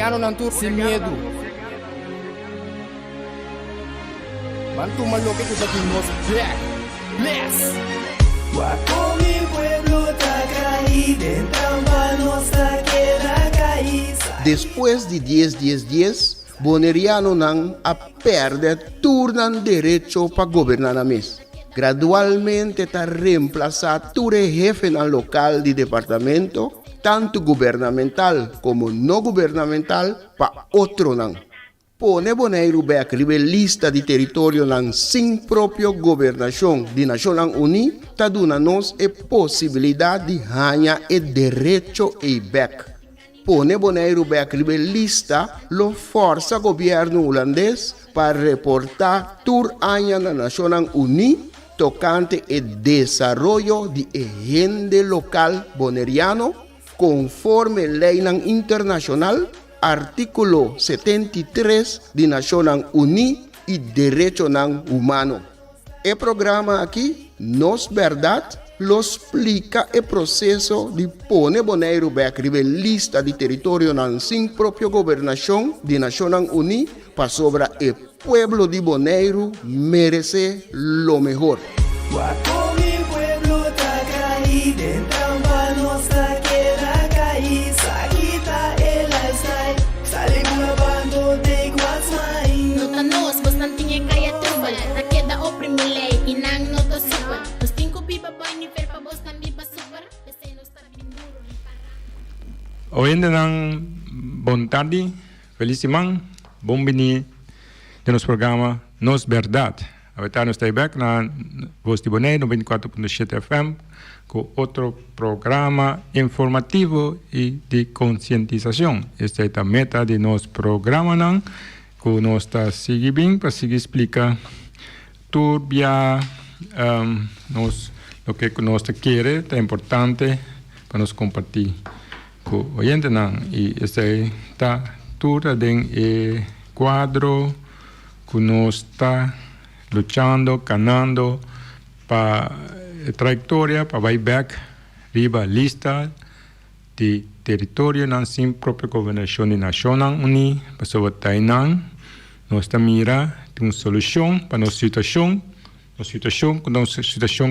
Boneriano Nantur sin miedo. Bantu maloque que saquimos black. Bless. Guapo mi pueblo Tacay, dentro nos queda caíz. Después de 10 Boneriano nan a perder turnan derecho para gobernar a mes. Gradualmente está reemplazado ture jefe en el local de departamento, tanto gubernamental como no gubernamental, para otro nan. Pone Bonaire back lista de territorio nan sin propio gobernación de Naciones Unidas, ta duna nos e posibilidad de hanya e derecho e back. Pone Bonaire back lista lo forza gobierno holandés para reportar tur año na Naciones Unidas tocante el desarrollo de agente local boneriano conforme ley internacional artículo 73 de Naciones Unidas y derecho humano. El programa aquí, Nos Verdad, lo explica el proceso de poner Bonaire back lista de territorio sin propia gobernación de Naciones Unidas para sobre el pueblo de Bonaire merece lo mejor. Guapo mi pueblo Tacay, dentro nos queda caíz. Aquí está el lifestyle, sale una bando de Guasmay. Nota nos, bastante kaya tubal. Ta queda oprimile, inang noto super. Los cinco pipa boy ni per pa bos nan biba super. Dese nos tar binduro ni para. Oyente ng bon tarde, felicimang, bombini de nosso programa Nos Verdad. Ahorita nos está back na Voz de Bonaire 94.7 FM con otro programa informativo y de concientización. Esta es la meta de nuestro programa, que nos está siguiendo para seguir explicar turbia lo que nos quiere, es importante para nos compartir con oyentes. Y esta está toda de cuadro que nos está luchando, ganando para trayectoria, para buyback, riba lista de territorio sin propia gobernación de Naciones Unidas, para sobre Tainan, nos mira de una solución para nuestra situación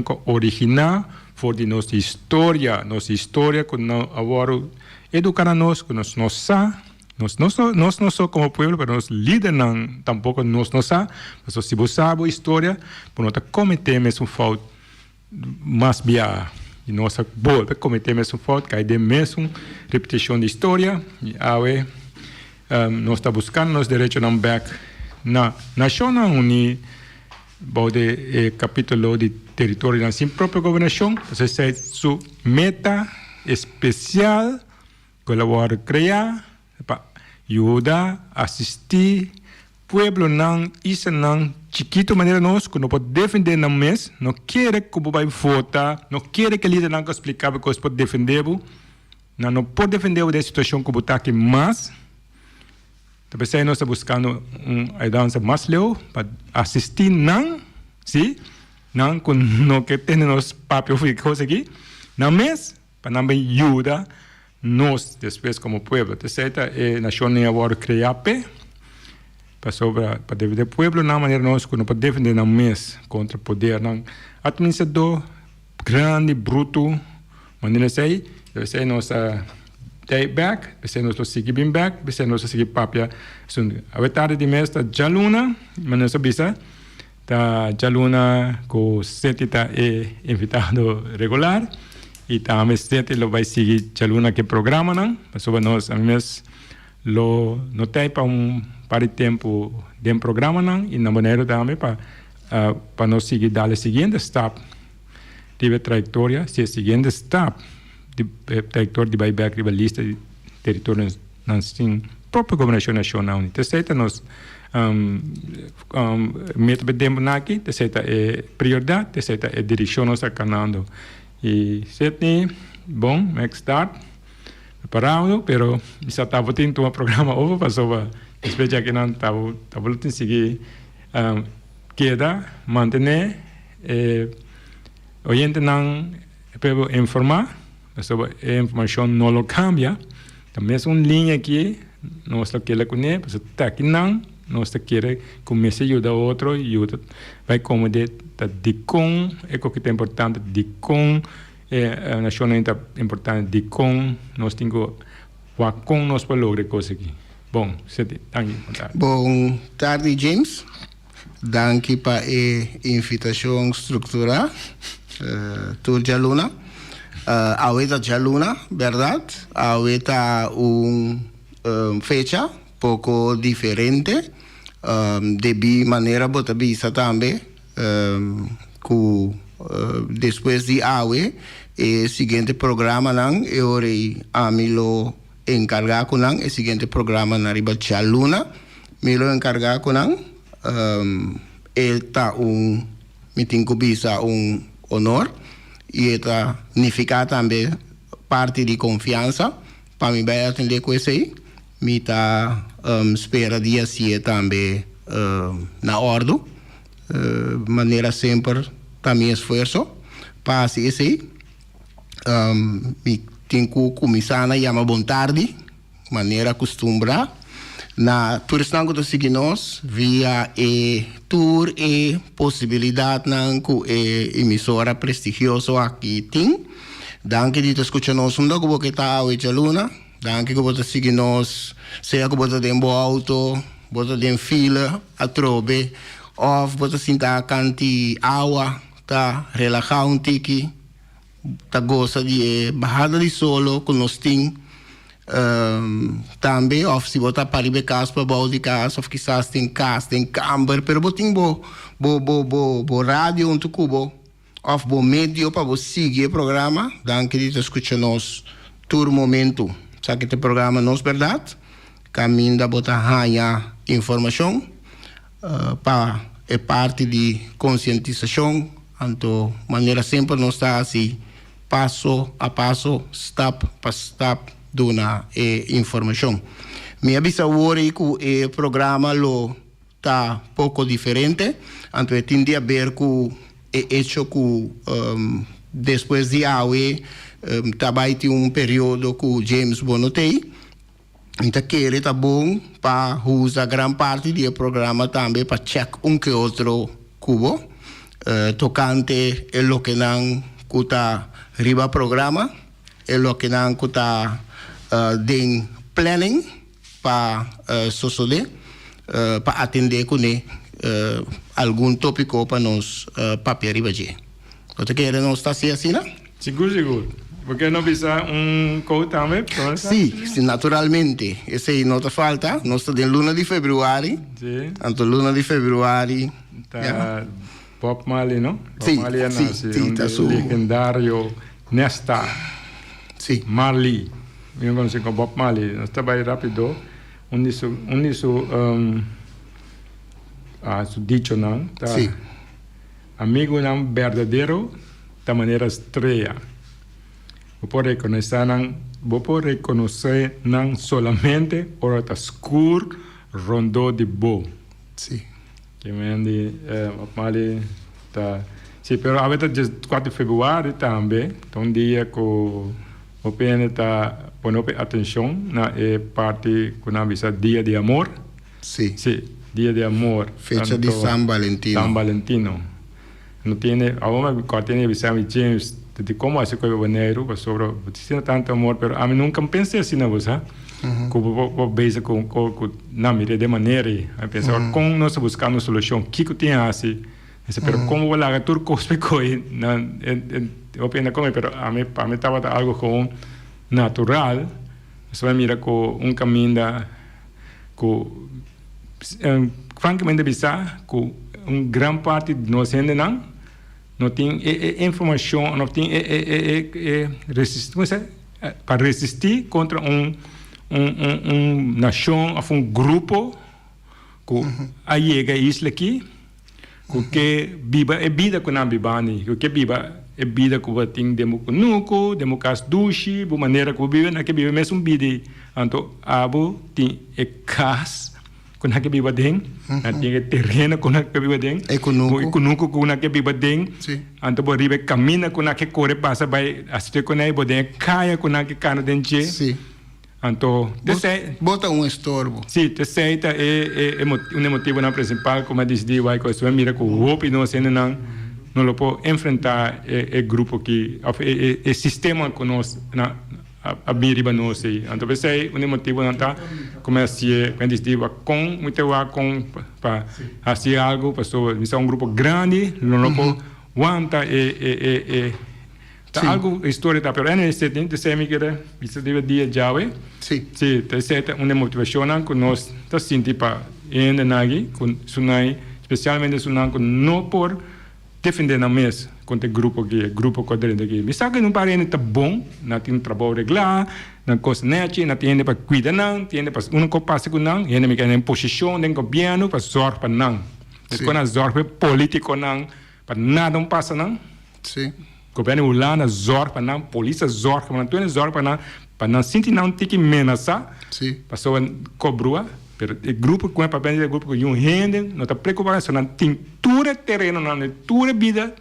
que original por de nuestra historia que nos ahora educar a nos, que nos sa. Nos como pueblo, pero nos líderes tampoco nos sa. Pero si vos sabes historia, pues no cometemos un falta más via y nos vuelve cometemos un falta que hay de mesmo repetición de historia y ahora nos está buscando los derechos de back na Naciones Unidas de capítulo de territorio sin propia gobernación. Entonces es su meta especial que la voy a crear para ayudar, asistir pueblo chiquito manera nos que no puede defender na mes, no quiere que vai votar, no quiere que el líder não explicar que pode defender, não pode defender da situação que está aqui mais. Talvez aí nós estamos buscando uma dança mais leu para assistir não com no que tem nos papéis e coisas aqui, na mes para não ajudar nós depois como povo. Terceira é nação agora criar para defender o povo na maneira nós que não pode defender na mês contra o poder não administrador grande bruto maneira sei deve ser nossa take back deve ser nosso seguir bem back deve ser nosso seguir papia a verdade de mês tá Jaluna maneira sabisa tá Jaluna com sete tá invitado regular e também sete lo vai seguir Jaluna que programa não para nós a mês lo notei para para tempo de programa não e na maneira também para nós seguir dar o seguinte step de trayectória se o seguinte step de trayectória de buyback de lista de territórios não sem própria governação nacional terceira nós meta de tempo aqui terceira é prioridade terceira é direção nós canando e sete bom next start preparado pero já estava tendo um programa over passou espero que não estava lutando seguir queda manter oyente não para informar sobre a informação não lo cambia também é uma linha aqui nós não queremos com ele, mas tá aqui não, nós não queremos começar a ajudar outro, ajuda, vai como de com, é o que é importante, de com, a nação é importante, de com, nós temos com nós para lograr coisas aqui. Bom, Bom tarde, James. Danke para a invitação estruturada. Tour de Luna. Ahorita de Luna, verdade? Ahorita fecha pouco diferente. De maneira bota visa também. Depois de AUE, o seguinte programa não, eu amilo encargar com o seguinte programa na riba de Luna. Me lo encargar com ele tá me tem visa honor e está significa também parte de confiança para me vai atender com isso aí. Me tá espera dia se também na ordem, maneira sempre também esforço para isso aí. Me tenho que começar a chamar bom tarde, maneira acostumada. Na turismo que seguir nós via tour e possibilidade na emissora prestigiosa aqui tem. Danke de escutar nós que você está hoje Luna. Danke que você seguir nós, seja que você tem um auto, você tem fila, a trobe, ou você sinta canti água, tá relaxar um tique, tá gosta de barrada de solo com nós tem. Também, ou se você para ir casa para baú de casa, ou quizás tem casa, tem camper, pero você tem bo rádio um tucubo, ou bo meio para você seguir o programa, dan que você escuta nós todo momento, sabe que o programa não é verdade, caminho da botar ganha informação, para é parte de conscientização, então maneira sempre não está assim, passo a passo, step para step, dona informação. Me avisa hoje que o programa lo está pouco diferente, então tem a ver com hecho que depois de AUE também tem período que James bonotei, então que ele está bom para usar grande parte do programa também para check que outro cubo, tocante o que não está riba programa, o que não está de planning para suceder, para atender com algum tópico para nós papel arriba de. Você quer não estar assim, não? Seguro. Porque não precisa code também? Sim, naturalmente. Esse aí não te falta. Nós estamos em luna de fevereiro. Sim. Então, luna de fevereiro. Tá Bob Marley, não? Sim, Bob Marley é legendário Nesta. Sim. Marley. Eu conheço com Bob Marley. Nós trabalhamos rápido. Su dicho, não? Tá. Sim. Amigo não verdadeiro da maneira estreia. Vou poder reconhecer não solamente o escuro rondou de bo. Sim. Que me Bob Marley tá. Sim, pero a vezes 4 de fevereiro também. Então dia que o PN está pondo atenção na parte que nós visa Dia de Amor. Sim. Sim, Dia de Amor. Fecha de San Valentino. San Valentino. Não tem, agora quando tem visão de James, de como esse coisa bonito, sobre tinha tanto amor, pero a mim nunca pensei assim na você. Que vou beijar com não me de maneira, eu pensava como nós buscando solução, que tem assim, pero como vou lá tudo cospe coi, eu penso como, pero a mim estava algo com natural, só mira com caminho da com francamente bizarro, com grande parte de nós ainda não tem informação, não tem resistência para resistir contra nação, um grupo que aí chega isla aqui, que viva é vida que não vivani, que viva é vida que tem democrático, democrático dushi, de maneira que vive, na que vive mesmo vida, então abo tem casa kuna que viva dentro, tem terreno kuna que viva dentro, econômico kuna que viva dentro, então por ribe caminha kuna que corre passa vai assistir kuna aí bodem caia kuna que cana dentro, Então, Bota um estorbo. sim, terceira é um motivo não principal, como eu disse, vai com isso, mira com o hope não sendo não pode enfrentar o grupo que o sistema que nós a miriba nós aí. Então, você um motivo não tá como assim, quando diz com muito com para fazer algo, pessoa, isso é um grupo grande, não pode aguenta tá algo história tá, pero nesse tempo você me quer isso deve dia já, Sim. sim, terceira uma motivação que nós tá sentindo para ainda nagi com sunai, especialmente sunai com não por defender na mesa contra o grupo quadrante aqui. Me sabe que não parece tá bom, não tem trabalho regular, não coisa nete, não tem para cuidar não, tem para um copasse com não, e me quer em posição do governo para zorgar para não. Quando zorga político não, para nada não passa não. Sim. Governo ulana zorga para não, polícia zorga para não, tu zorga para não sentir não tem que menaçar. Sim. Passou cobrua. Pero o grupo com o papel do grupo com um rende, não está preocupado, não tem tudo terreno, não tem tudo vida,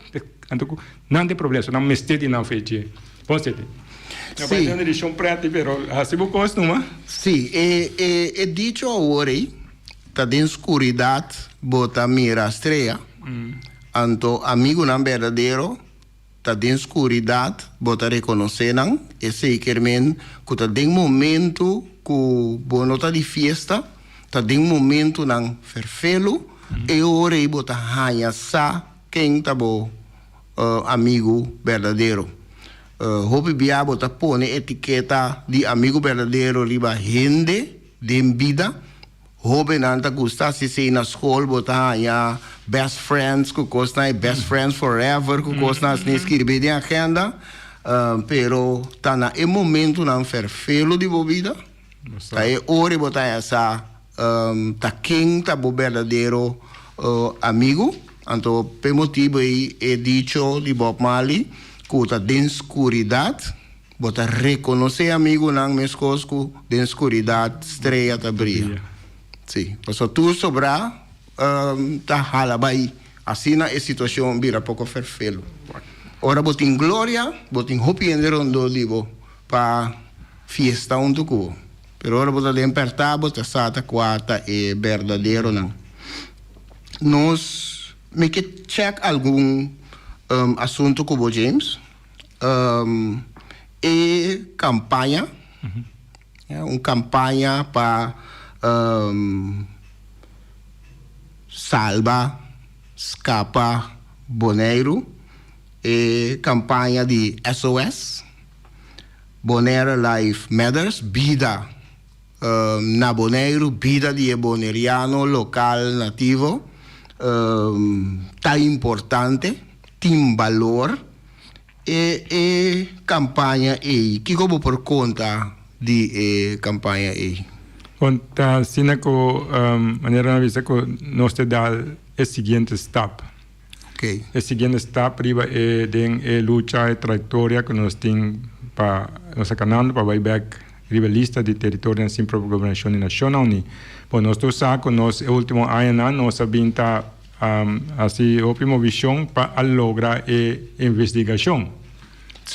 não tem problema, não mestete não feito. Pode ser. Sim. Não deixa prato, pero assim vou costuma. Sim, é dito agora, tá de escuridão, bota mira estreia. Então, amigo não verdadeiro, tá de escuridão, bota reconhecer não, é seguramente que tá de momento que bono tá de festa, tá de momento não ferfelo, e ora aí bota hanha sa quem tá bo amigo verdadeiro. Hope bia bota pone etiqueta de amigo verdadeiro riba gente de vida. Hope nanta gusta se sei na escola bota hanha best friends que costa best friends forever que costa se escrever de agenda, pero tá na e momento não ferfelo de bobida. Tá e ora bota essa tá quem tá bo verdadeiro amigo. Então, por motivo aí é dito de Bob Marley que tá de escuridão, bota reconhecer amigo não mesmo de escuridão estreia tá brilha. Sim, porque tudo sobra tá halabai. Assim na situação vira pouco ferfelo. Ora botin glória, botin hopi en rondo libo pa fiesta un tuco. Pero ora bota despertar, bota sata quarta e verdadeiro não. Nós me que check algum assunto com o James. E campanha, uma campanha para salva, escapa, Bonaire, e campanha de SOS, Bonaire Life Matters, vida na Bonaire, vida de boneriano local nativo, tá importante, tem valor, e campanha e que como por conta de campanha e conta sina ko maneira vista ko nós te dá o seguinte step. Okay. O seguinte step riba é luta e trajetória que nós tem para nossa canal para buyback riba lista de território sem própria governação nacional ni. Bom nós tô saco nós o último ano nós sabinta assim a primeira visão para lograr a investigação.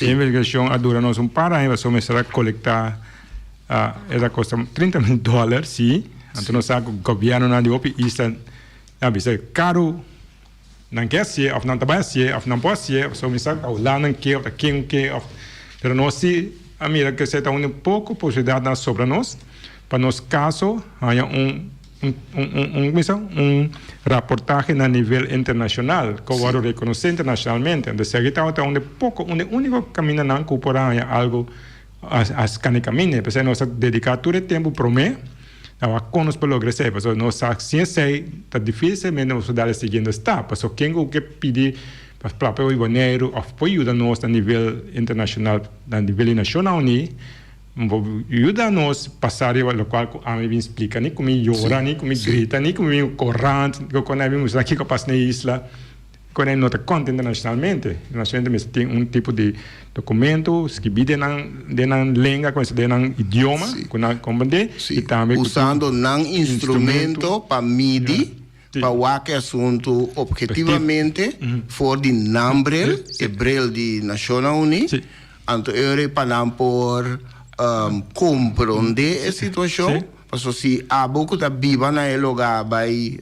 A investigação dura-nos par anos, vamos começar a coletar, ela custa $30 mil, sim. Então nós sabemos que o governo não deu isso, é caro, não quer ser, ou não trabalha ser, ou não pode ser, só me sabe que lá não quer, ou quem quer, mas nós sim, a mira que você está um pouco possibilidade sobre nós, para nos caso, há reportagem a nível internacional, que eu vou reconhecer internacionalmente. Então, se a gente está o único caminho não é algo a escanear caminho, porque nós dedicamos todo o tempo para mim, a conos para lograr isso, porque nós ciência está difícil, mas nós dar o seguinte está, porque quem que pedir para o próprio Bonaire, ou para ajudar nós a nível internacional, a nível nacional, ajuda-nos a passar o qual a mim explica, nem como llora, nem como grita, nem como corrente, quando vimos aqui que passa na isla, quando não está conta internacionalmente tem tipo de documento escrito na língua, com esse idioma, com e também usando um instrumento para medir, para o que assunto objetivamente for de número hebreu de Nações Unidas, então eu para por compreender a situação. Sim. Porque se há pouco tá viva na lugar vai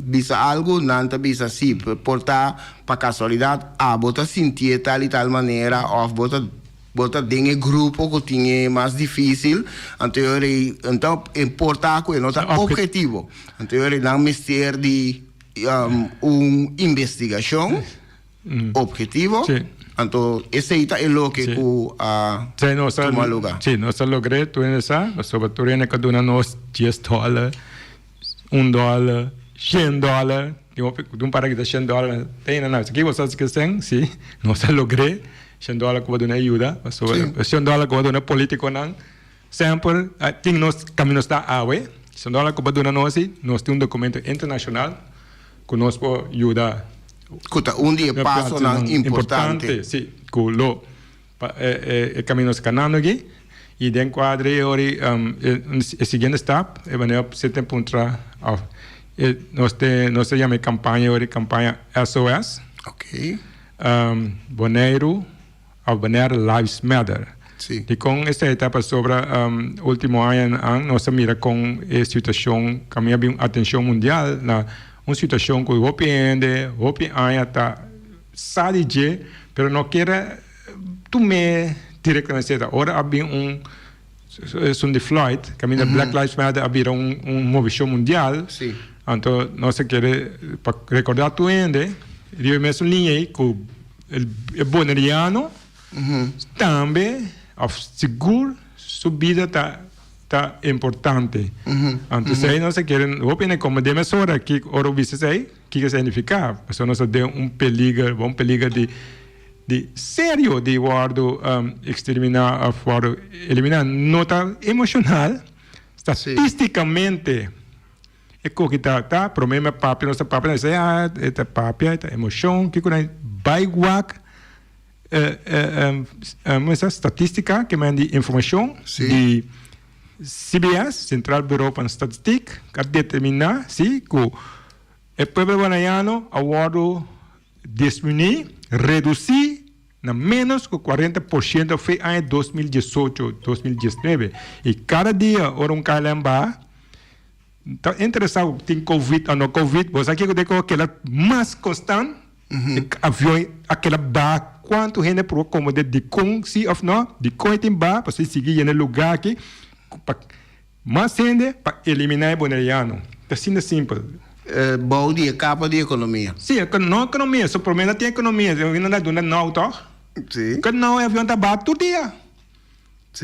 bisa algo não tá bisa assim portar para casualidade bota sentir tal e tal maneira ou bota tem grupo que tinha mais difícil então importar com ele tá objetivo então ele não mistério de investigação objetivo. Sim. Então, esse é o que Sí, no, toma lugar. Sí, no se logré, tú en esa, sobre todo en cada una nos $10, $1, $100, digo, un para que te $100, tem nada, aquí vos sabes que estén, sí, no se logré, $100 como de una ayuda, sobre $100 como de una político nan, sempre, ting nos caminos da awe, $100 como de una no así, nos tiene un documento internacional que nos puede ayudar. Escuta, dia passo importante. Sì, con lo cammino scanando aqui e den quadri ori il seguente step e veniamo a punto nós chiama campagna ori campagna SOS. Ok. Bonaire Lives Matter. Sì. E con questa etapa sobre ultimo anno nós mira com a situação que abbiamo attenzione mundial na uma situação que o PND, o PNA está sabe pero não quer tomar diretamente. Agora havia de Floyd, que a Black Lives Matter havia movimento mundial. Sim. Então, nós queremos recordar tu ainda, eu mesmo linha aí que o boneriano também seguro subida tá importante. Então, aí nós queremos, eu penso como de mesura que ora vice aí, que significa, porque nós temos peligro de sério de guardo exterminar fora eliminar nota emocional, statisticamente é que tá problema papi nossa papi nós esta papi esta emoção que quando vai guac essa estatística que manda informação de CBS, Central Bureau para Statistic, que determina que o povo banaiano aguardo diminuir, reduzir na menos que 40% foi em 2018, 2019. E cada dia, ora calamba, está interessado tem Covid ou não Covid, você aqui que aquela mais constante, avião, aquela bar, quanto gente por como de com se ou não, de com tem bar, para você seguir no lugar aqui, mais gente para eliminar o boneriano. É assim simples. Bom dia, capa de economia. Sim, não economia, só por menos tem economia. Eu não é do não, tá? Sim. Que não é avião tá barato todo dia.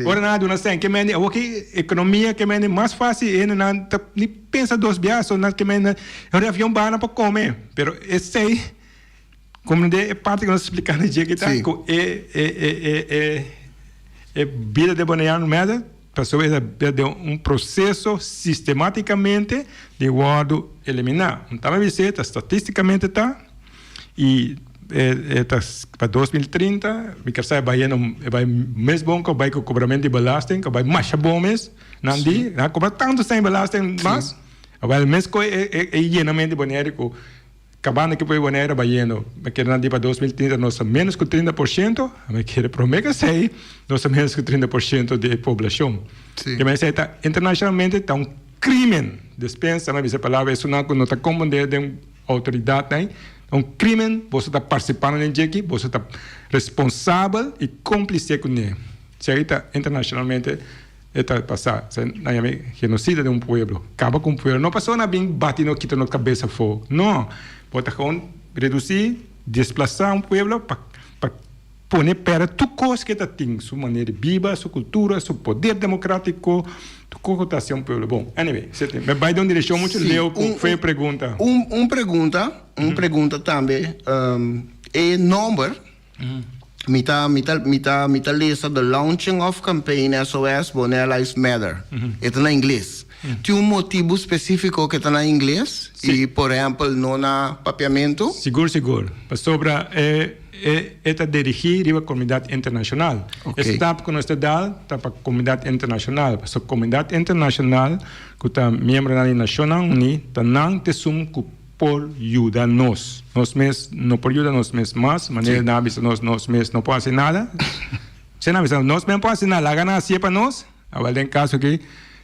Ora nada, não sei, que mene, ok, economia que mene mais fácil, não nem pensa duas vezes, só que mene, o avião barato para comer. Pero esse aí, como é parte que nós explicamos dia que tá, é vida de boneriano mesmo. Pessoas de processo sistematicamente de guardo eliminar. Então, a visita estatisticamente está e para 2030, me quer saber vai mais bom que vai com o cobramento de belasting, que vai mais bom mesmo, não di, não cobra tanto sem belasting, mas vai mais com llenamento de banheiro acabando que foi banheiro vai lleno, me quer não di para 2030 nós menos que 30%, me quer prometer que sei, nós menos que 30% de população. Que me sei tá internacionalmente tá crime, dispensa, mas essa palavra isso não está como de autoridade, né? Crime, você está participando em aqui, você está responsável e cúmplice com ele. Se aí está internacionalmente está passar, genocídio de povo, acaba com o povo, não passou nada bem batendo quita na cabeça fogo, não. Pode reduzir, desplaçar povo para pôr para tudo coisa que tem, sua maneira de viver, sua cultura, seu poder democrático, sua cotação povo. Bom, anyway, me vai dar uma direção muito leu, foi a pergunta. Pergunta também, é número, mita lista the launching of campaign SOS Bonaire Lives Matter, está na inglês. Tem motivo específico que está na inglês? E, por exemplo, não na papiamento? Seguro. Sobre esta dirigir a comunidade internacional. Está que nós estamos para a comunidade internacional. A comunidade internacional, que está membro da Nações Unidas, não tem por ajudar nós. Nós mesmos não por ajudar nós mesmos, mas maneira de nós mesmos não podemos fazer nada. Se não bisa nós mesmo pode na lá na sia para nós. Agora tem caso que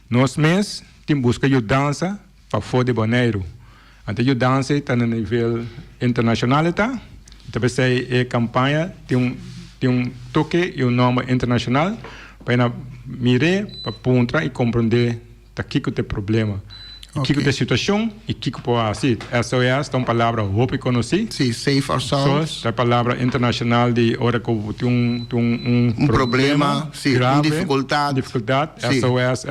nós mesmos tem busca ajudança para fora de Bonaire. Ante ajudança está no nível internacional tá. Então essa campanha tem um toque e um nome internacional para mirar para pontuar e compreender tá que tem problema. Okay. Que tem situação e que pode ser. Essa é uma palavra hope conheci. Sim, safe ourselves. A palavra internacional de hora que tem um problema, sim, grave, dificuldade. Sim.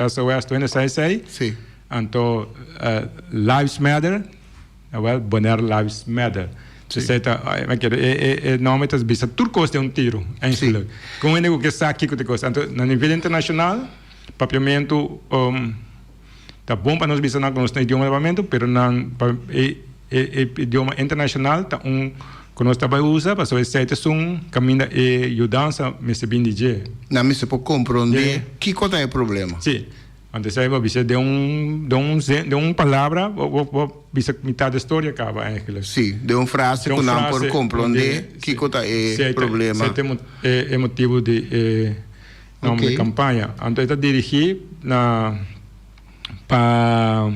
SOS 26. Sim. Então, lives matter. Well, Bonaire lives matter. O nome é bisa turcos tem tiro. Sim. Com ele que está aqui com te coisa. Então, no nível internacional, papiamento tá bom para nós bisa na com idioma novamente, pero não idioma internacional tá que nós trabalha usa para saber se é caminho e ajudança me se bem dizer. Não me se pode compreender que coisa é o problema. Sim. Antes aí você de um palavra, bisa metade da história acaba eigenlijk. Sim, de uma frase que não pode compreender que coisa é o problema. É motivo de nome de campanha. Então está dirigido para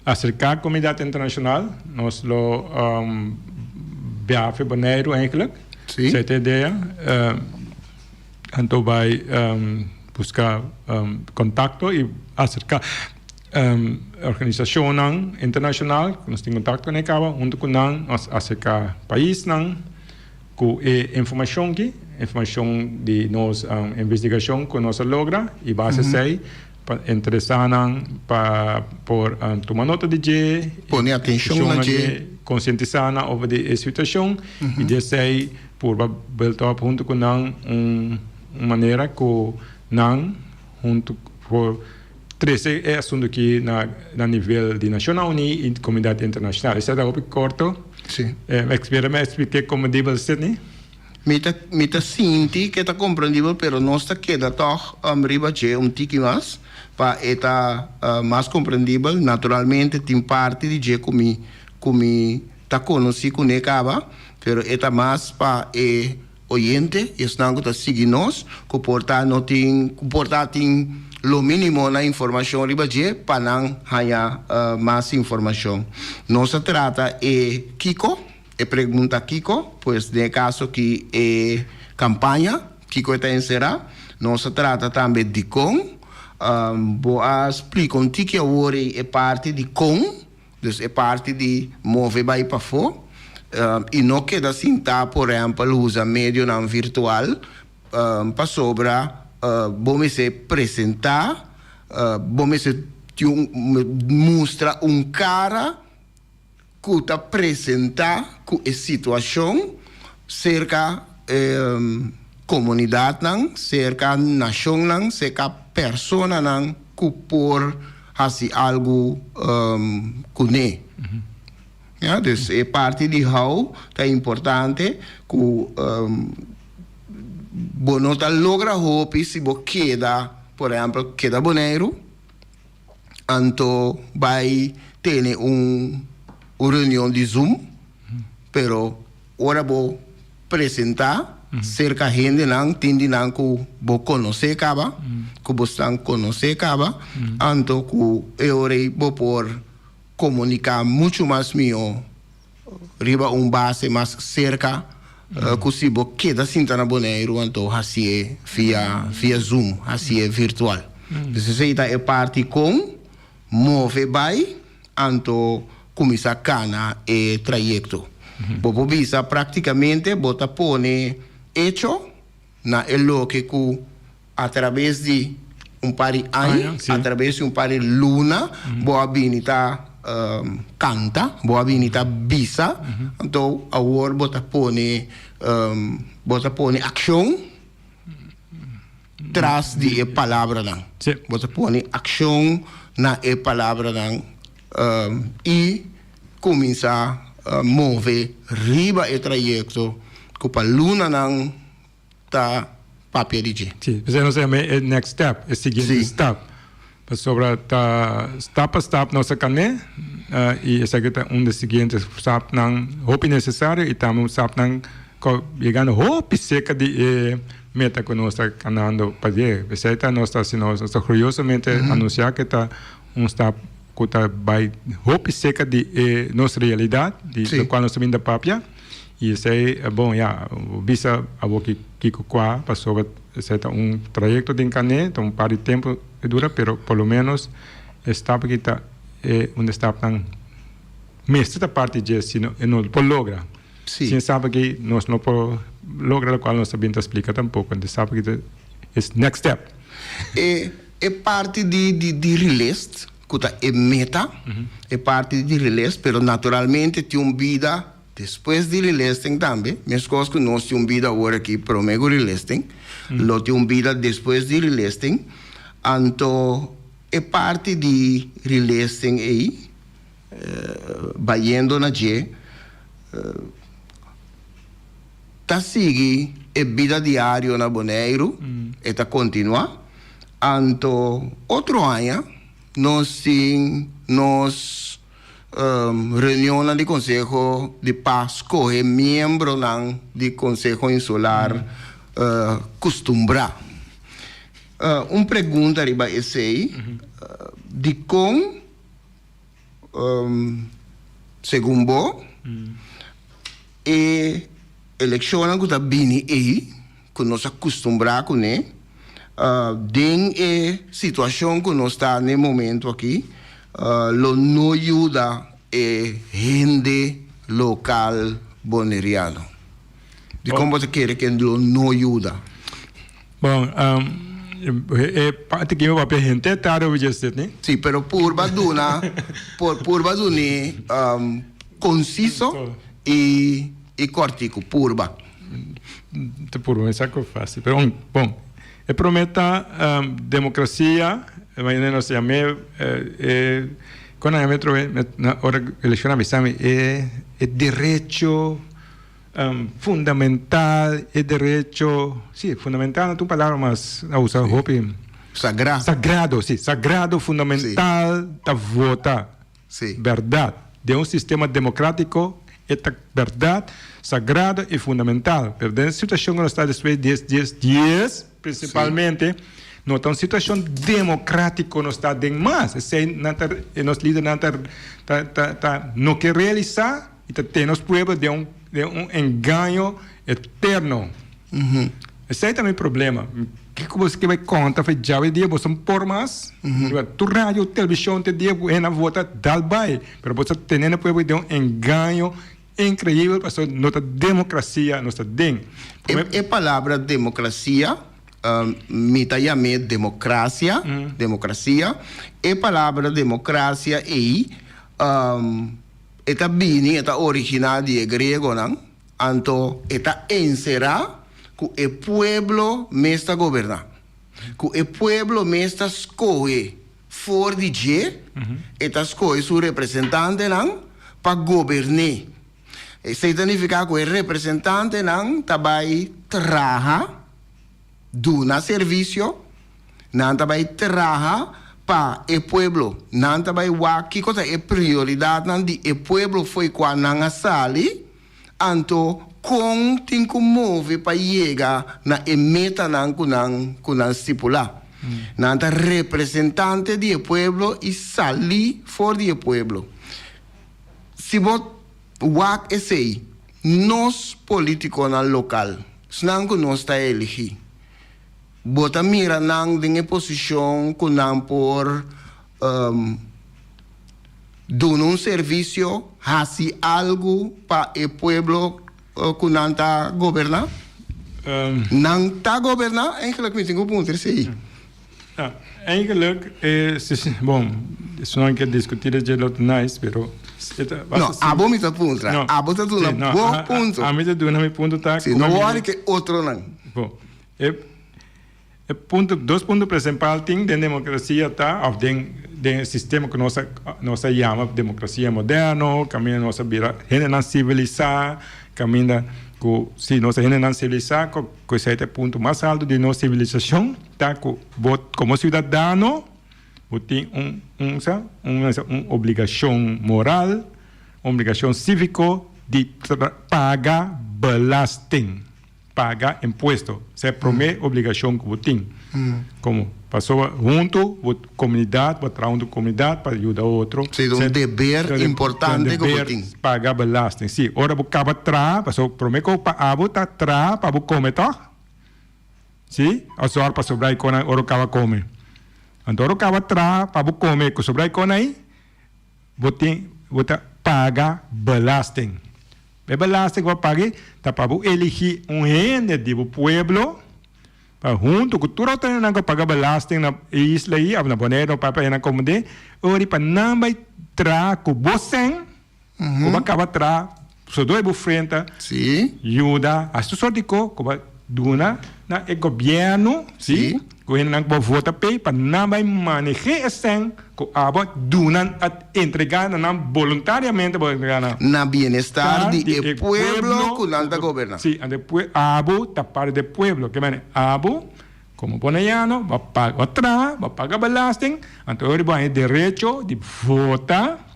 acercar a comunidade internacional. Nós lo BAF Bonaire eigenlijk. Sim. Essa é a ideia. Então vai buscar contato e acercar organização internacional que nós temos contato com ela, junto com nós acercar país com informação de nossa investigação que nós logra e base sei para interessar para por tomar nota de pôr atenção na conscientizar sobre a situação e desejar por voltar junto com uma maneira que não junto por 13 é assunto que na nível de Nações Unidas e comunidade internacional. Isso é algo curto. Sim. Expliquei como deve ser, né? Mita sinti que está compreendível, pero nós está queda toch riba de tique mais para eta mais compreendível. Naturalmente tem parte de je como tá conheci com necaba, pero eta mais para oyente, estão que seguir nós, que portar tem lo mínimo na informação riba de para não ganhar mais informação. Nós se trata Kiko, pergunta Kiko, pues de caso que campanha Kiko está encerrado. Nós se trata também de com, vou explicar um que agora é parte de com, então é parte de mover vai para fora. E não queda assim, tá, por exemplo, usa meio não virtual para sobra, vamos se apresentar, vamos se mostrar cara que está apresentar com a situação cerca comunidade cerca nação cerca pessoa que por fazer algo com ele. Ja, dus é parte de how é importante que não tá logra hope se você queda, por exemplo, queda Bonaire, então vai ter reunião de Zoom, pero ora vou apresentar cerca gente não tende não que vou conhecer acaba, que você conhecer acaba, então que eu vou por comunicar muito mais meu riba base mais cerca que se você queda sinta na Bonaire então assim via Zoom assim virtual. Então é parte com move vai então começar cana e trajeto. Bobo visa praticamente bota pone hecho na elo que através de par de anos, através de par de luna, boa vinita canta, boa vinita bisa, então agora bota pone ação tras de palavra não. Bota pone ação na palavra não e começa a mover riba e trajeto que para luna não tá papel de. Sim, você não sabe o next step, o seguinte step. Sobre step a step nossa caminho e esse aqui é dos seguintes step não hope necessário e também step não chegando hope cerca de meta que nós está ganhando para ver. Você está nós está curiosamente anunciar que está está que está vai roupa seca de nossa realidade, de qual nós estamos da papia. E isso é bom, o bisa abo que qua passou certo trajeto de encané, então um par de tempo dura, pero pelo menos está porque está onde está tan mestre da parte de se não pode lograr. Sim, sabe que nós não pode lograr o qual nós sabemos explicar tampouco, onde sabe que é next step. É parte de release, que é meta, é parte de release, pero naturalmente tem uma vida depois de releasing também, mesmo coisas que nós temos vida agora aqui, prometo releasing, lo tem uma vida depois de releasing, então é parte de releasing aí, vaindo na G, tá seguir a vida diária na Bonaire, e tá continua, então outro ano nós reunião do Conselho de Paz corre membro do Conselho Insular costumbra. Pergunta riba esse de com segundo e eleição que está bem aí que nós acostumbrar com ele den situação que nós está no momento aqui lo não ajuda gente local boneriano. De como você quer que lo não ajuda? Bom, parte que eu vou gente tá o dizer, né? Sim, pero por baduna conciso e cortico, purba. Purba, isso é que eu faço. Bom, eu prometo democracia. Mas não sei, quando eu me trovo na hora da eleição, é direito fundamental, é direito, sim, fundamental, não é uma palavra, mas a usar roupa. Sagrado. Sagrado, sim, sagrado, fundamental, da vota. Sim. Verdade. De um sistema democrático, é verdade, sagrado e fundamental. Perdendo a situação que nós estamos depois de 10 dias, principalmente. Sim. Não tem situação democrática não está bem mais. Nós líderes não quer realizar e temos prova de um engano eterno. Esse é também o problema. O que você vai contar? Já vai dizer, você por mais. Tu rádio, televisão, te diz, na volta, dá bem. Mas você tem a prova de um engano incrível para a nossa democracia, nossa dentro. A palavra democracia mita chame democracia, e palavra democracia eta bini, eta original de grego, anto eta ensera que o pueblo mesta governa, que o pueblo mesta escolhe for de je, eta escolhe su representante para governar. Isso significa que o representante tabai traha duna serviço, nanta vai trabalhar para o pueblo, nanta vai que coisa é prioridade de o pueblo foi quando não sali, anto com tem que mover para chegar na meta que não estipular. Nanta representante do pueblo e sali fora do pueblo. Se você wak esse nós políticos na local, não que nós está eleger. Bota mira nang dinge posição que não por dar serviço, fazer algo para o pueblo que não está governar. Não está governar, eigenlijk met een ponto esse. Eigenlijk bom, isso não quer discutir de lot nice, pero não, abo me tá ponto, abo tá tudo na bom ponto. A mim tá tudo na meu ponto tá. Sim, não hora que outro não. Bom, dois pontos principais tem da democracia tá, ou de sistema que nós chama democracia moderna, caminha nossa vira gente civilizar, caminha que se nós gente civilizar, que esse é o ponto mais alto de nossa civilização, tá, como cidadão, tem uma obrigação moral, uma obrigação cívica de pagar belasting. pagar impuesto. Se primeira obrigação que você tem. Como pessoa junto, a comunidade, para trabalhar com a comunidade, para ajudar o outro. Sim, um dever importante que você tem. Pagar belasting. Sim, ora você acaba atrás, pessoa primeiro que você está atrás, para você comer, tá? Sim, a sua hora para sobrar com a hora acaba comer. Então, ora acaba atrás, para você comer, com sobrar com aí, você paga belasting. O belasting que você paga, tá para você elegir gente do pueblo, para junto com tudo que você paga belasting na isla aí, na Bonaire, para na comunidade, ora para não vai tra com você, como acaba atrás, só dois por frente, Sim. ajuda, a sua sorte como duna na o governo, sim, que não vai votar para não vai manejar esse que abo duna a entregar na voluntariamente Na bienestar de pueblo que não está governando. Sí, después abo está parte del pueblo, que viene abo como bonaiano, va a pagar atrás, va a pagar belasting, entonces va a tener derecho de votar.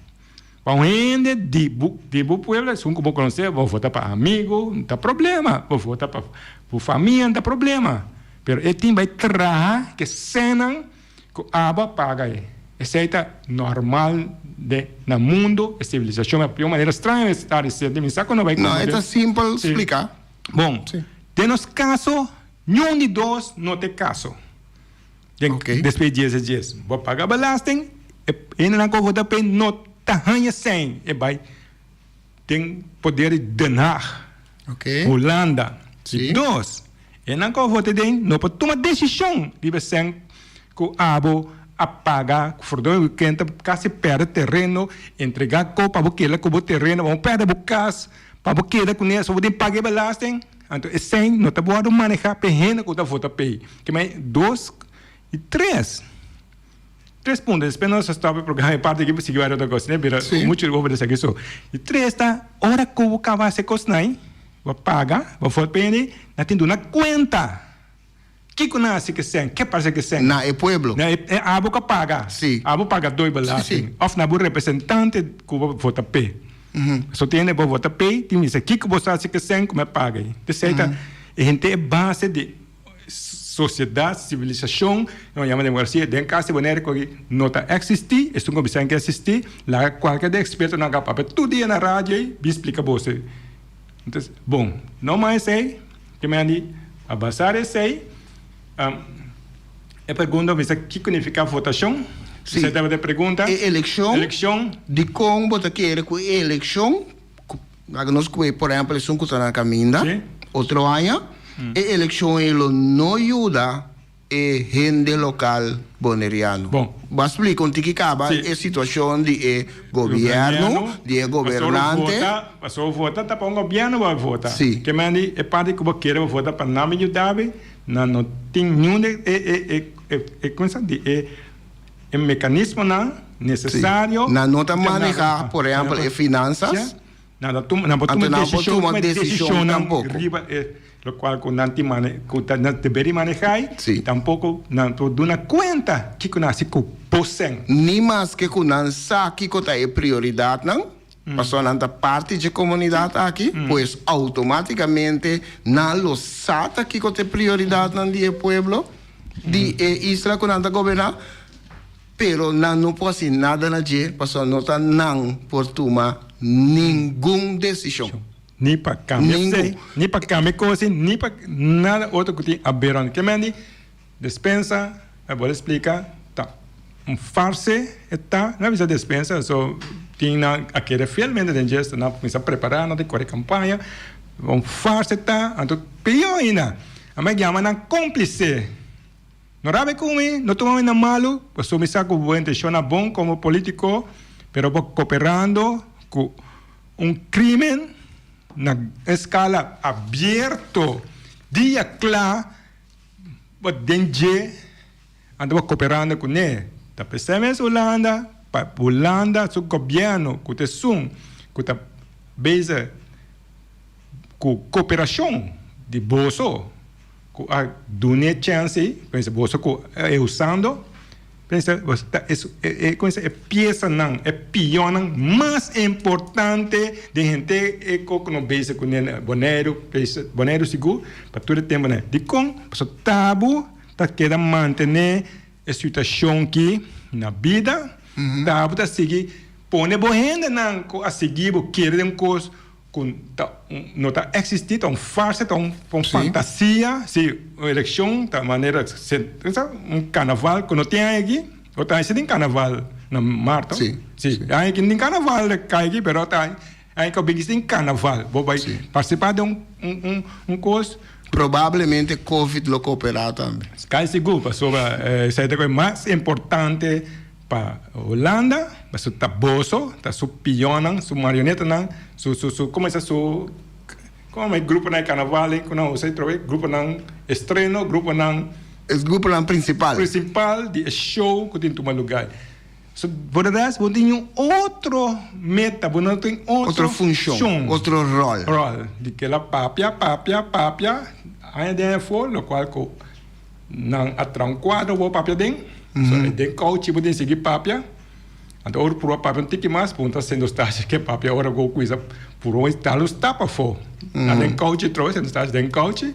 Para gente de pueblo, se como conhecer, vou votar para amigo, não tem problema. Vou votar para família, não tem problema. Mas ele tem vai trazer que cena que a aba paga. Isso é normal no mundo, a civilização é de uma maneira estranha estar dizendo, mas sabe quando vai Não, é simples explicar. Bom, tem os casos, nenhum de dois não tem caso. Depois de 10 dias, vou pagar belasting, e não vou votar para não tahanha sem, vai tem poder de danar. Holanda. E dois, e não vota de não pode tomar decisão de ser que o abo apaga, que for do que quase perde terreno, entregar copa porque ele com o terreno, vão perder o caso, para porque ele com isso, vou pagar belasting. Então, sem não está bom manejar perrena que o vota pay. Que mais 2 e 3. 3 pontos, apenas estava o programa parte aqui para seguir outra coisa, né? Pero muito over dessa questão. E 3 está, hora que o cavalo se cosnai, vai pagar, vai for pene, na tendo na conta. Que conhece que sem, que parece que sem. Na é pueblo. Na é a boca paga. Sim. A boca paga 2 belasting. Of na boa representante que vai votar pay. Só tem né, vai votar pay, tem isso aqui que você acha que sem como é paga. Então, a gente é base de sociedade, civilização, não chama democracia, dentro da casa boneira que não está existir, isso não precisa que existir, lá qualquer experto na capa, todo dia na rádio aí, explica você. Então, bom, não mais sei, que me andi a basar esse aí, a pergunta é que significa votação? Você deve ter pergunta? Eleição. De como você quer que eleição, nós por exemplo, são que na caminho, outro ano, e eleição ele não ajuda a gente local boneriano. Bom, vai explicar onde que acaba a situação de governo, de governante. A pessoa vota, tá para um governo vai votar. Sim. Que mande é parte que você quer votar para não me ajudar, não tem nenhum mecanismo necessário. Não está manejar, por exemplo, finanças. Não toma decisão tampouco. Lo cual não deveria manejar, tampouco não dá conta que conhece que possam. Nem mais que não sabe que é prioridade, não? Passou na parte da comunidade aqui, pois automaticamente não lo sabe que é prioridade no dia pueblo, de isla que não está governando, pero não pode fazer nada na dia, passou não está não por tomar nenhuma decisão. Nem para cambiar, nem para cambiar coisas, nem para nada outro que tem aberrante. Que me dispensa, eu vou explicar, tá. Farse está na visa dispensa, só tem aquele fielmente de gesto, na começar a preparar, não tem correr campanha, farse está, então pior ainda, a minha chama na cúmplice. Não sabe como, não tomamos na malo, pues eu me saco boa intenção bom como político, pero vou cooperando com crime na escala aberta, dia claro, o danger, andava cooperando com ele. Tá percebendo Holanda, seu governo, que te sum, que te base com cooperação de bolso, que a dune chance, pensa bolso que é usando, pensa, é pieza não, é pior não, mais importante de gente é que não beija com ele, boneiro seguro, para todo o tempo, né? De com, o tabu, tá querendo manter a situação aqui na vida, tabu tá seguir, põe boa renda não, a seguir, querer coisa, não está existindo, farsa, fantasia, se a eleição, da maneira, carnaval, que não tem aqui, ou está existindo carnaval na Marta, sim. Aí que tem carnaval, cai aqui, mas está aí que tem carnaval, vou participar de coisa. Provavelmente Covid lo cooperar também. Cai seguro, sobre essa é a coisa mais importante para a Holanda, mas está bolso, está su piona, su marioneta, como é grupo na carnaval, não você trova grupo na estreno, grupo na o grupo principal de show que tem tomar lugar. So, verdade, você tem outro meta, você tem outra função, outro rol, de que ela papia, ainda for, lo qual co não atranquado o papia den, so den coach você seguir papia. Então, o pro papel tem que mais ponta sendo estágio que papel agora go coisa por um estalo está para fora. Nem coach trouxe sendo estágio den coach.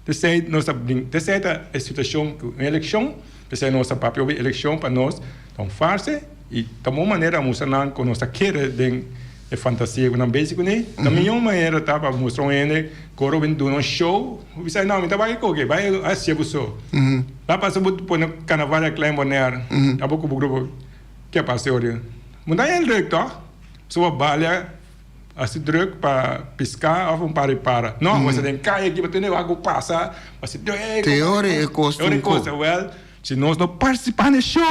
Desse nossa a situação com eleição, desse nossa papel eleição para nós então farse e da uma maneira mostrando com nossa querer den é fantasia com básico né. Da minha maneira tá para mostrar ele coro vendo um show, você não me tá vai que vai assim você. Lá passa muito por no carnaval é claim boner. A pouco grupo que passa hoje. Mudar ele recto, sua balha assim druk para piscar ou para. Não, você tem cair aqui para ter algo passa, você teoria é custo. Well, se nós não participar no show,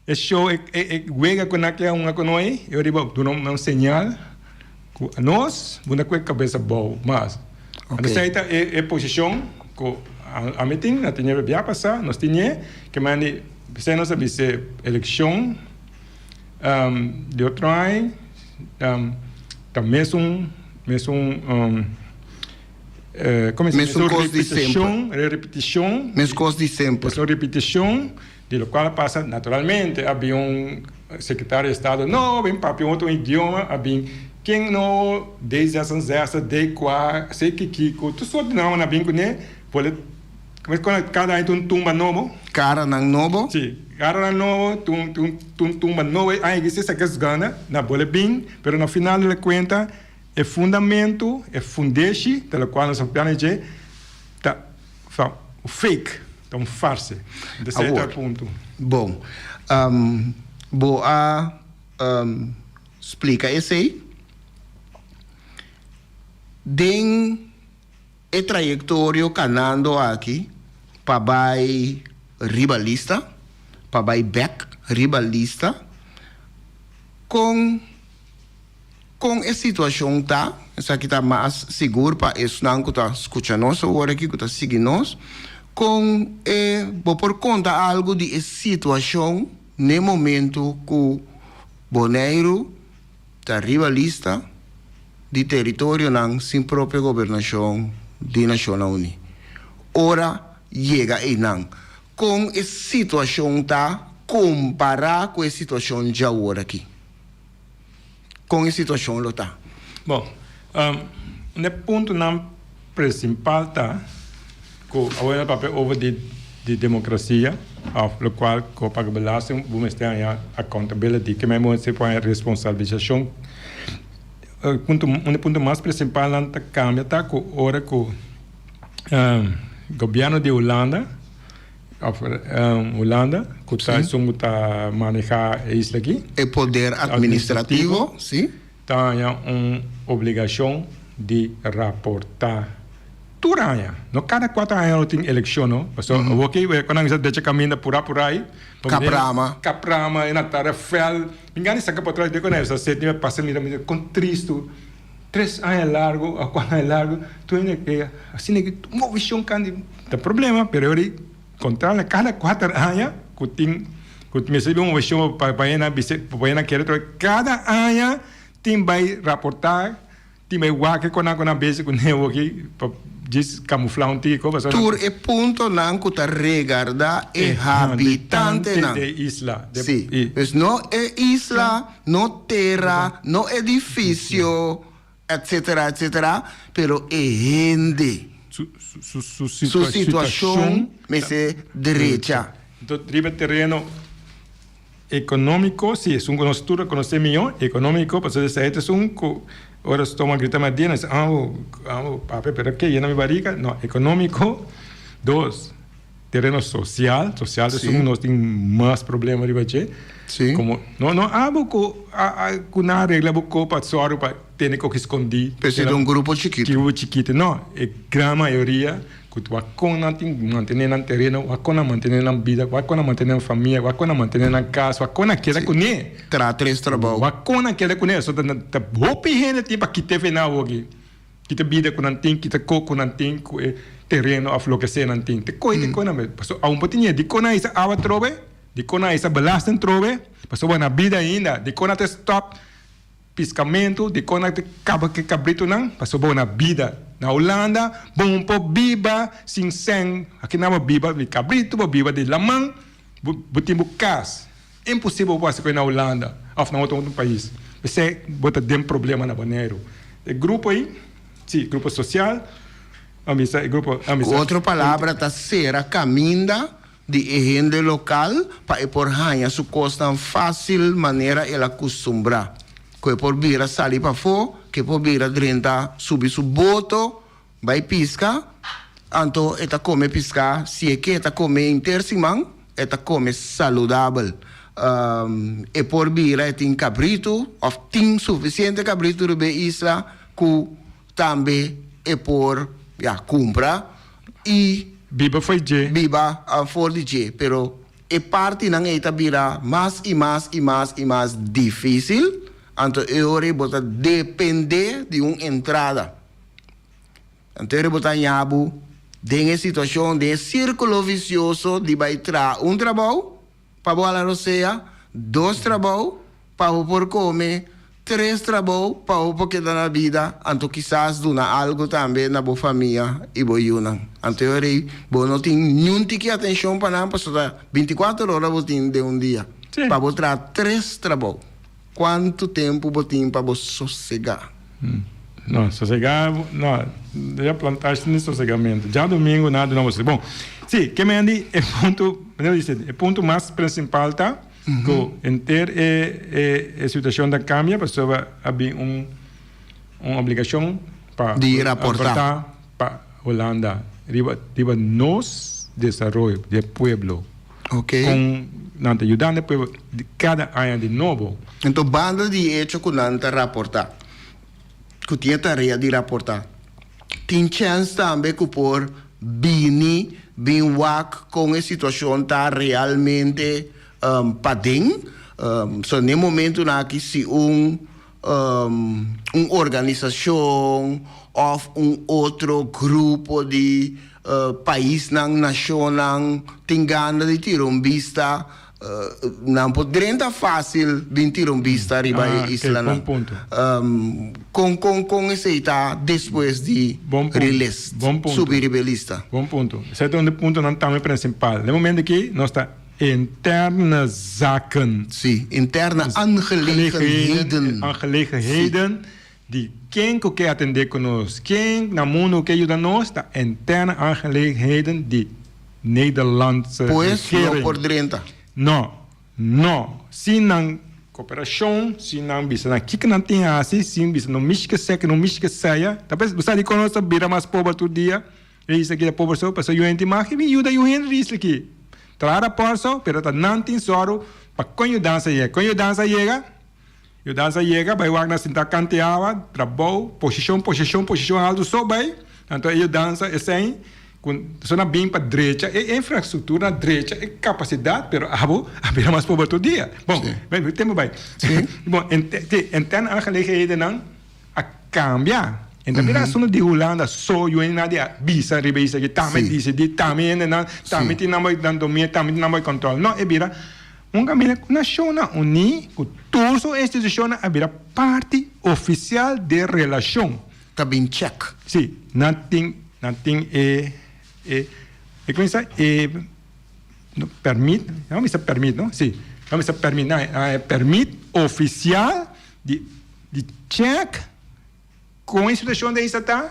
o show é wega com aquela uma com nós, eu digo, tu não sinal, nós, vamos com a cabeça boa, mas essa é posição que a meeting, a tinha bem passar, nós tinha que mande você não sabe se eleição de outro ano também como se repetição de lo qual passa naturalmente havia secretário de Estado não bem papel outro idioma havia quem não desde essa de qua sei que tu só não na bem né pode mas quando cada um tumba novo cara não novo sim cara não tumba novo aí que se saca gana na bola bem pero no final de conta é fundamento é fundeixe pelo qual nós planeja tá fake então farse de certo ponto bom boa explica esse aí den a trajetória canando aqui para vai rivalista, para vai back rivalista com a situação tá, essa aqui tá mais seguro para isso não que tá escutando nós agora aqui que tá seguindo nós com vou por conta algo de situação no momento que o Boneiro tá rivalista de território não sem própria governação de Nacional Unida. Ora chega aí não com a situação tá comparar com a situação já agora aqui. Com a situação lá tá. Bom, no ponto não principal tá com o papel over de democracia, o qual com a belasting vamos ter a accountability que mesmo se põe a responsabilização. Um ponto mais principal na cambia tá com hora com governo de Holanda que está manejar isso aqui o poder administrativo sim tem uma obrigação de raportar tudo ano não cada 4 anos tem eleição não porque quando a gente deixa caminhar por aí caprama e na tarefa engane saca para trás de quando essa sétima passa me com tristo 3 anos largo a 4 anos largo tu ainda que assim que uma visão can tem problema pero ele controla cada 4 anos que tem que recebe uma visão para querer cada ano tem vai raportar ti me wake con a base con ne woki just camuflar un tico pa Tur e punto nan kuta regarda e habitante nan. de isla de, Sì, pues no è isla, no terra, no edificio, etcétera, etcétera, pero è gente. su Su situación me se derecha. Entonces, drive terreno económico, sí, es un conocido, conoce mío, económico, pues este es un, ahora toma grita más bien, es, papi, pero ¿qué? ¿Llena mi barriga? No, económico. 2, terreno social es Sí. uno de más problemas, ribache. Sí. Como, una regla, para suaro, para tener que esconder. Pues es un grupo chiquito. Tipo chiquito, no, a gran maioria que tu wakona mantener no terreno, wakona mantener na vida, wakona mantener na família, wakona mantener na casa, wakona queda com ne. Tra tres trabalho. Wakona queda com ne, so da hopi hene tipo que teve na hoje. Que te vida com nantin, que te coco nantin, terreno afloquecer nantin. Te coi de cona, passo a pouquinho de cona essa água trobe, de cona essa belasting trobe, passo na vida ainda, de cona te stop piscamento, de quando te acaba que cabrito não, passou boa na vida. Na Holanda, bom po biba, sin sen, aqui não é biba de cabrito, biba de lamang, botimbo cas. Impossível passar na Holanda, ou na outro país. Você bota dem problema na banheiro. O grupo aí, sim, grupo social, grupo Outra palavra tá será caminda de gente local para por ganhar su costa fácil maneira ela acostumbrar. Que por vir a sair para fora, que por vir a drenta subir su boto, vai pisca, então eta come pisca, se é que eta come intersimang, eta come saludável. E por vir a tem cabrito, ou tem suficiente cabrito de isla, que também é por compra e biba foi je. Biba for de je, pero e parte não é vira mais e mais e mais e mais difícil. Então, eu vou depender de uma entrada. Então, eu vou nhabo de uma situação de círculo vicioso de vai tra trabalho para boa roceia, 2 trabalhos para por comer, 3 trabalhos para por quedar na vida. Então, quizás donar algo também na boa família e boa yuna. Então, eu não tenho nenhum tipo de atenção para nada, para 24 horas vou ter de um dia. Para botar 3 trabalhos. Quanto tempo botim para você sossegar? Não, sossegar, não, já plantaste nesse sossegamento. Já domingo nada não você. Bom, sim, que me andi é ponto mais principal tá, que ter a situação da câmbio, para só abrir uma obrigação para de reportar para Holanda, riba nos desenvolvimento do pueblo. Ok. Com ajudando o pueblo de cada ano de novo. Então, banda de hecho que não está raportar. Que tinha tarefa de raportar. Tem chance também que por bem com a situação está realmente padem. So, no momento aqui se organização ou outro grupo de país nacional tem gana de tirar vista. Não poderia fácil vir tirar vista riba isla bom ponto. Com esse tá depois de release subir rebelista. Bom ponto. Esse é um ponto não também principal. No momento que nós está interna zaken. Sim, interna aangelegenheden. De quem que quer atender conosco, quem no mundo quer ajudar nós, está interna aangelegenheden de Nederlandse pois regering. Não por dentro. Não. Se não cooperação, se não bisa na que não tem assim, se bisa não misca seca, não misca saia. Talvez você de conosco vira mais pobre todo dia. E isso aqui é pobre só, para o ente mais que me ajuda o ente isso aqui. Trara porso, pero tá não tem soro para quando dança chega. Quando dança chega, vai o na sentar canteava, trabalho, posição alto só vai. Então ele dança assim. Só bem para a direita, é infraestrutura na direita, é capacidade, mas a mais pobre todo dia. Bom, o tempo vai. Bom, interna aangelegenheden não a cambiar. Então, a assunto de Holanda, só eu ainda de bisa ribeixa que também diz, também não, também não vai dar domínio, também não vai controle. Não, é vira un cammino nazione uni, con tutte le istituzioni abbiamo parte ufficiale di relazione. Tá bem check. Sì, nothing come sai, no, permit, non mi sa permit, no? Sì, non mi sa permit, no, permit ufficiale di check com a situação da isla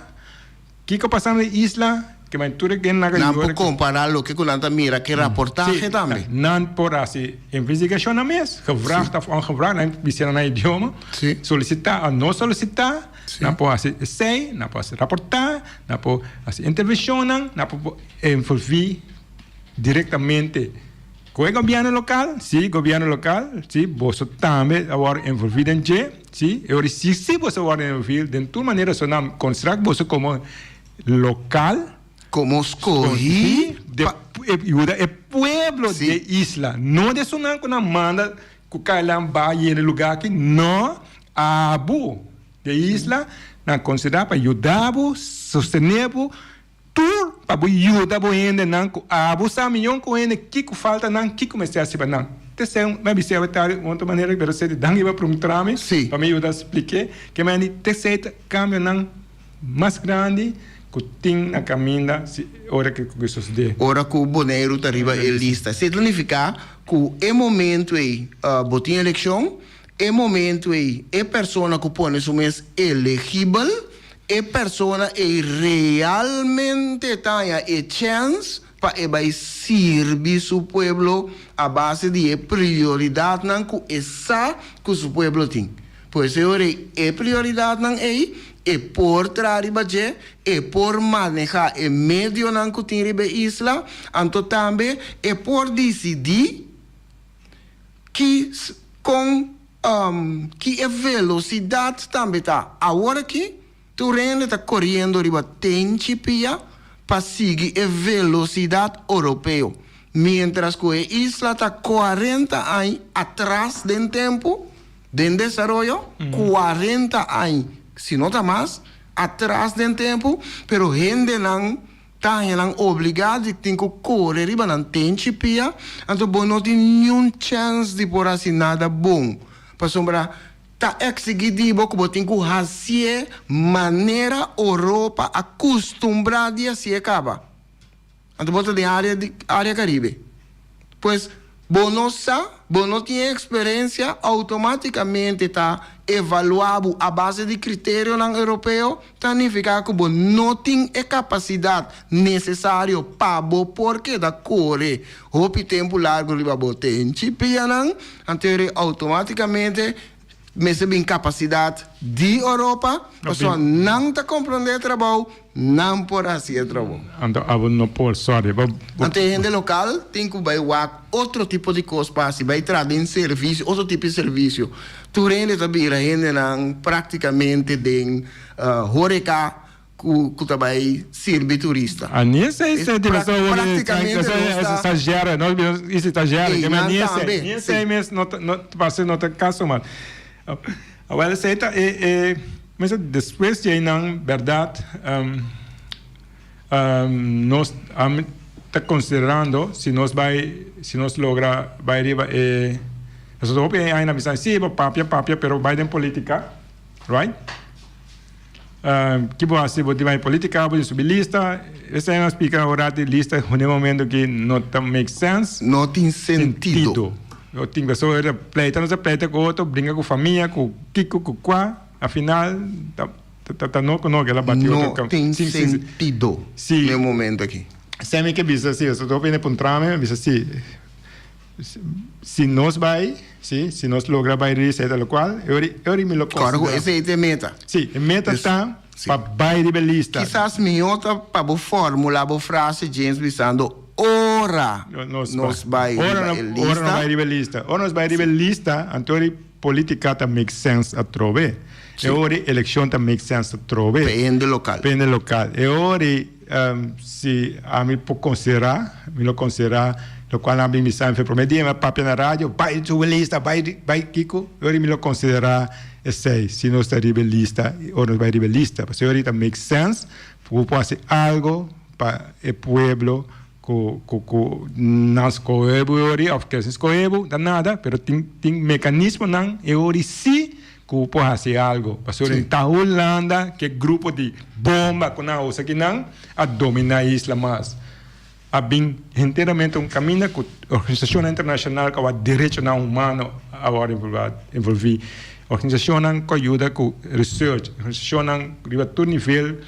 que está passando na isla que vai tudo que na Não pode comparar o que com a mira que reportagem também. Não por assim investigação na mês, gevraagd of ongevraagd, dan bisa na idioma, Sim. solicitar ou não solicitar, não pode assim sei, não pode reportar, não pode assim intervencionar, não pode envolver diretamente com o governo local, sim, você também agora envolvido em que, sim, eu se você agora envolvido de toda maneira só não construir você como local, Como escolhi. ayuda el pueblo Sí. de isla, no de sonar con una manda que calan va y en el lugar que no abu de isla, na considerar para ayudar, sostener, tur para ayudar en nan abu sa millón con en que falta nan que começar a se banan. Te um mas você vai estar de outra maneira, pero se dan iba para trame, Sí. para me ayudar a explicar que me ani te se cambio nan mais grande que tem na caminha hora que sucede. Ora que o boneiro tá arriba em lista. Significa que é momento aí, botin eleição, é momento aí, é pessoa que põe isso mês elegível, é pessoa que realmente tem a chance para vai servir seu povo a base de prioridade não que essa que o seu povo tem. Pois é prioridade não é por trazer baje, é por manejar o meio não que tem riba isla, então também é por decidir que com que a velocidade também tá. Agora que tu rende tá correndo riba tempo para seguir a velocidade europeia. Mientras que a isla está 40 anos atrás do tempo de desenvolvimento, 40 anos, se não está mais, atrás do tempo, pero gente não está obrigado tem que correr riba não tem chipia, então não tem nenhuma chance de por assim nada bom. Para sombra tá executivo que tem que fazer maneira Europa acostumbrada a se acaba. Então bota de área Caribe. Pois não tem experiência, automaticamente está evaluado a base de critério não europeu, significa que não tem a capacidade necessária para porque da corre o tempo largo de tem chipia não, então automaticamente mas tem capacidade de Europa, pessoa não está compreendendo o trabalho, não pode fazer o trabalho. Então, não pode, sorry. Então, gente local tem que vai outro tipo de coisa para se vai trazer serviço, outro tipo de serviço. Tu rende também a gente não praticamente tem horeca que também serve turista. A nisso é isso, praticamente exagera, não isso exagera, que mas nisso é mesmo não passa não tá caso mal. Agora aceita mas depois de não verdade nós está considerando se nós logra vai arriba eso todo que hay na visão sim papia pero vai em política, right? Que vou assim vou vai política vou subir lista essa é uma explica agora de lista no momento que não make sense, não tem sentido. Eu tenho pessoa que pleita, não se pleita com outro, brinca com família, com Kiko, com Quá, afinal, não que ela bateu outro. Não tem sentido no momento aqui. Sempre que bisa assim, eu estou vendo para um trame, bisa assim, se nós vai, se nós logra vai receita local, eu me lo considero. Claro, essa é a meta. Sim, a meta está para baile de lista. Quizás melhor para a fórmula, a frase, James Bissando, ora nos vai lista. Ora nos vai lista, então política tá make sense a trove. E ora eleção tá make sense a trove. Depende local. E ora se a mim pode considerar, lo qual a mim me sai prometer, mas papel na rádio, vai subir lista, vai Kiko, ora me lo considerar esse, se não está lista, ora nos vai lista, porque ora tá make sense, pode fazer algo para o pueblo nas coebori of que es coebo da nada, pero tem mecanismo nan e ori si que pode fazer algo. Pastor em Holanda que grupo de bomba com a osa que não a dominar a isla mais. A bem inteiramente caminho com a organização internacional que o direito humano agora envolver. Organização que ajuda com research, organização que a todo nível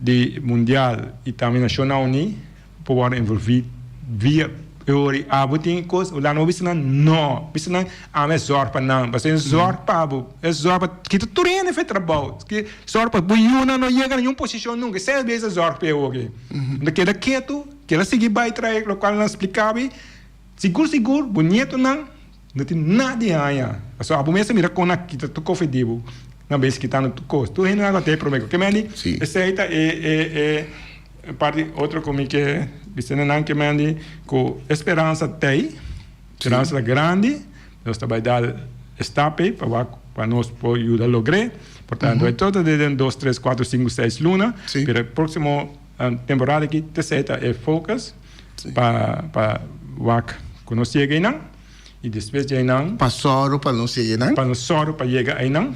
de mundial e também nacional ni pode envolver via ori abutin coisa lá não bisa não ame zorpa não mas é zorpa que tu turene faz trabalho que zorpa buiuna não chega nenhuma posição nunca 6 vezes zorpa é ok daquela quieto que ela seguir vai trair o qual não explicava seguro bonito não tem nada aí só a bomesa mira com a que tu confedivo na vez que está no tu costo tu ainda até prometo que meni aceita parte outro como que Vicente não que mande com esperança tem esperança grande nós vai dar estape para nós poder ajudar a lograr portanto é todo de 2, 3, 4, 5, 6 lunas para a próxima temporada que terceira é focus para conhecer aí não e depois de aí não Passoro para não ser não para nós só para chegar aí não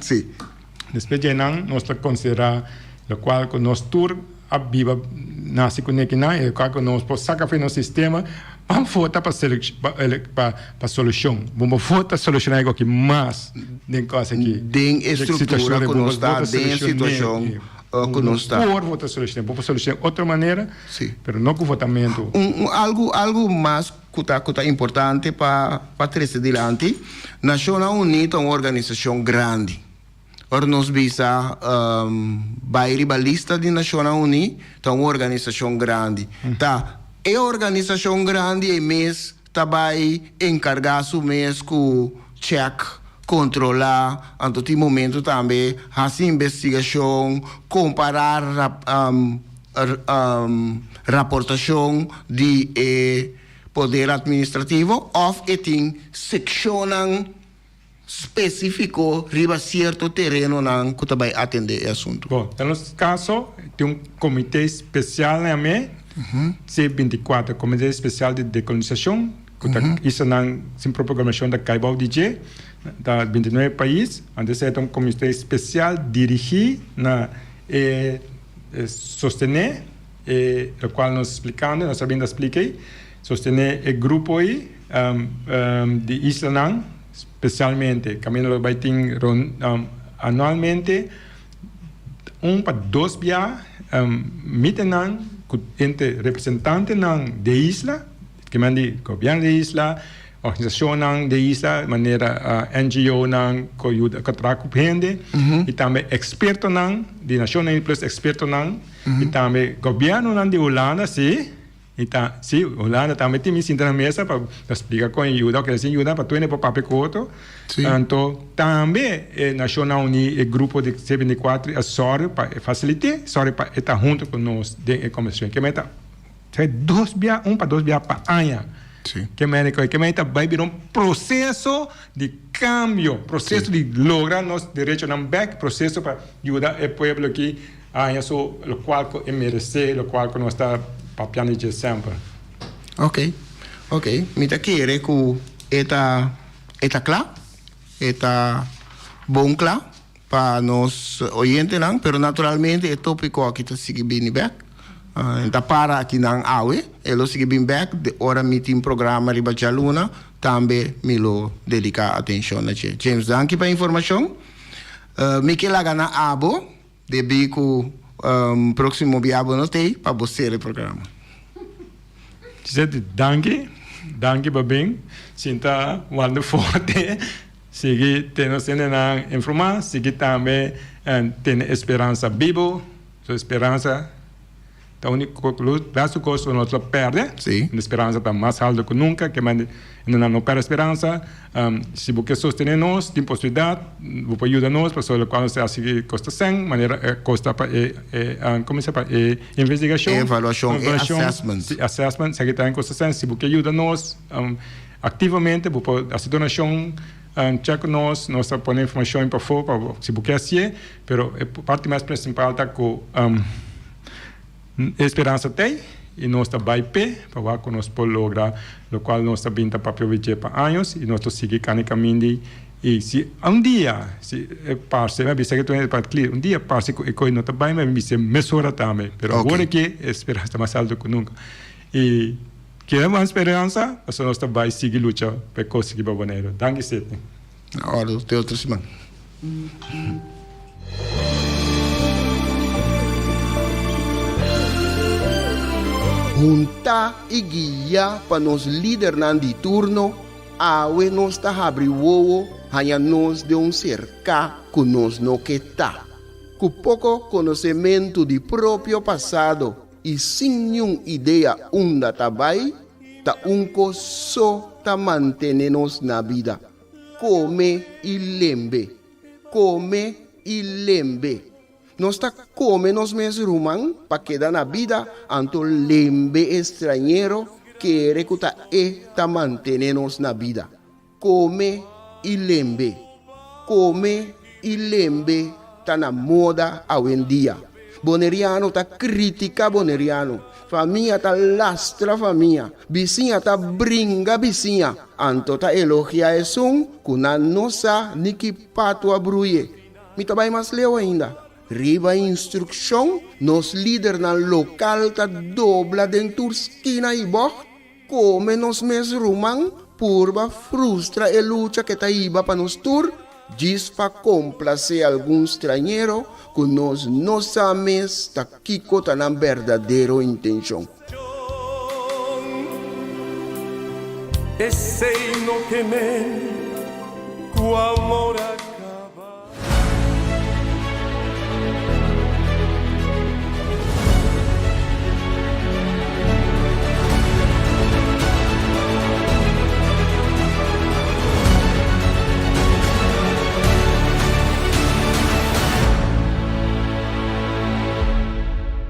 depois de aí não nós considerar o qual com nós tour a viva nasce com aqui não é qual nós por sacar no sistema vamos votar para solução vamos votar solucionar algo que mais nem coisa aqui den estrutura que nós está den situação que nós está por votar solucionar outra maneira pero não com votamento algo mais que tá importante para trazer adiante Nacional Unida é uma organização grande. Ora, nós visa a lista de Nacional Unida, é uma organização grande. Tá, é organização grande e mês vai encargar o mês com check, controlar, em todo momento também, fazer investigação, comparar reportação de poder administrativo, ou tem seccionam específico riba certo terreno não que vai atender o assunto. Bom, no nosso caso tem comitê especial na ME, C24, comitê especial de decolonização, que isso não sem programação da Caibau DJ, da 29 países, onde é comitê especial dirigir na sostener, o qual nós explicando, nós sabendo expliquei, sostener o grupo aí de Isla especialmente, Camino vai ter anualmente 1 para 2 dias meeting entre representantes de isla, que mande governo de isla, organização de isla, maneira NGO que ajuda a trabalhar com gente, e também expertos de Nações plus expertos e também governo de Holanda, sim. Então, sim, Holanda também tem me na mesa para explicar com ajuda, que assim ajuda para tu ir para papel coto. Então, também a Nacional Unida, o grupo de 74, é só para facilitar, só para estar junto com nós de comissão. Que meta, 1 para 2 dias para ano. Que meta vai virar um processo de cambio, processo de lograr nosso direito na back, processo para ajudar o povo que o qual é merecer, o qual nós está para de sempre. Ok. Me tá querendo que eta claro, eta bom claro para nós oyentes não, pero naturalmente é tópico aqui tá seguir bem back. Então para aqui não awe, ele sigue bem back, de hora meeting programa riba jaluna, também me lo dedicar atenção na James, danke para a informação. Miquel Agana abo, de bico próximo viabo não tem para você o programa. Danke bem. Sinta wonderful de seguir tendo na informação, seguir também tem esperança vivo, sua esperança tá único braço costo nós perde. A esperança está mais alta que nunca, que não perde esperança. Se você sostener nós, tem possibilidade, você ajuda nós, para quando se assim custa 100, maneira custa para como se chama, investigação, avaliação, assessment, se está em custa 100, se você ajuda nós ativamente, você a donação check nós põe informação para fora, se você assim, pero a parte mais principal está com esperança tem e nós também para que nós podemos lograr, o qual nós também está para prover para anos e nós seguimos caminho. E se um dia, se passe, mas bisa que tu é para clear, um dia passe que eu não também, mas me se mesura também, mas agora que esperança mais alto que nunca. E que é uma esperança, mas nós também seguir luta para conseguir para bonito. Danke sehr. Na hora do teu testemunho. Junta e guia para nos líderes de turno, awe nos ta abri wowo, hanya nos de cerca que nos no que tá. Com pouco conhecimento de próprio passado e sem nenhuma ideia onde tá vai, ta unco só ta manter-nos na vida. Come e lembre. Come e lembre. Nós está come nos meses rumang para quedar na vida anto lembre estrangeiro que recuta e ta manter-nos na vida. Come e lembre. Come e lembre ta na moda hoje em dia. Boneriano ta critica boneriano. Família ta lastra família. Vizinha ta brinca vizinha. Anto ta elogia esum kuna nossa niki pato abruye. Mi ta vai mais leu ainda. Riba instrução, nos líder na local ta dobla dentro esquina e boh. Come nos mes rumang, purba frustra e luta que ta iba para nos tur. Diz para complacer algum estrangeiro que nós não sabemos ta kiko ta na verdadeira intenção. E sei no que me, cu amor